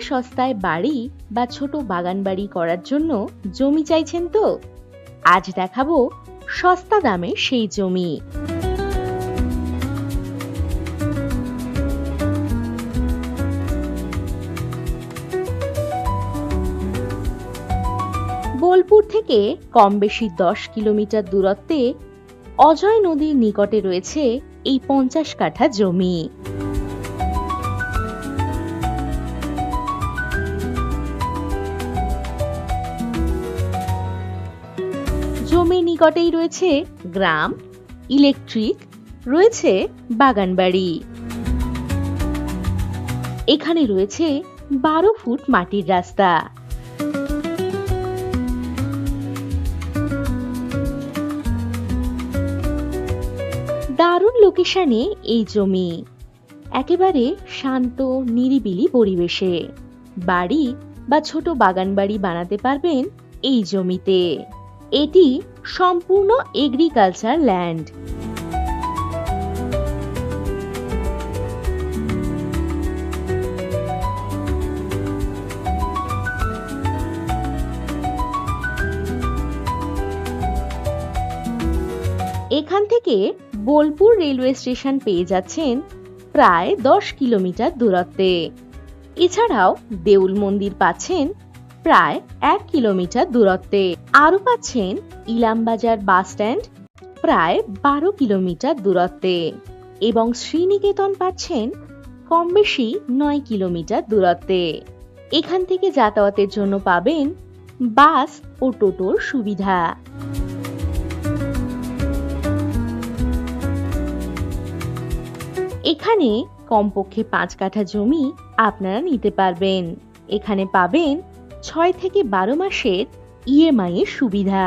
সস্তায় বাড়ি বা ছোট বাগান বাড়ি করার জন্য জমি চাইছেন তো? আজ দেখাবো সস্তা দামে সেই জমি। বোলপুর থেকে কম বেশি 10 কিলোমিটার দূরত্বে অজয় নদীর নিকটে রয়েছে এই 50 কাঠা জমি। জমির নিকটেই রয়েছে গ্রাম, ইলেকট্রিক, রয়েছে বাগান বাড়ি। এখানে রয়েছে 12 ফুট মাটির রাস্তা। দারুণ লোকেশনে এই জমি, একেবারে শান্ত নিরিবিলি পরিবেশে বাড়ি বা ছোট বাগান বাড়ি বানাতে পারবেন এই জমিতে। এটি সম্পূর্ণ এগ্রিকালচার ল্যান্ড। এখান থেকে বোলপুর রেলওয়ে স্টেশন পেয়ে যাচ্ছেন প্রায় 10 কিলোমিটার দূরত্বে। এছাড়াও দেউল মন্দির পাচ্ছেন প্রায় 1 কিলোমিটার দূরত্বে। আরও পাচ্ছেন ইলামবাজার বাস স্ট্যান্ড প্রায় 12 কিলোমিটার দূরত্বে এবং শ্রীনিকেতন পাচ্ছেন কম বেশি 9 কিলোমিটার দূরত্বে। এখান থেকে যাতায়াতের জন্য পাবেন বাস ও টোটোর সুবিধা। এখানে কমপক্ষে 5 কাঠা জমি আপনারা নিতে পারবেন। এখানে পাবেন 6 থেকে 12 মাসের ইএমআই এর সুবিধা।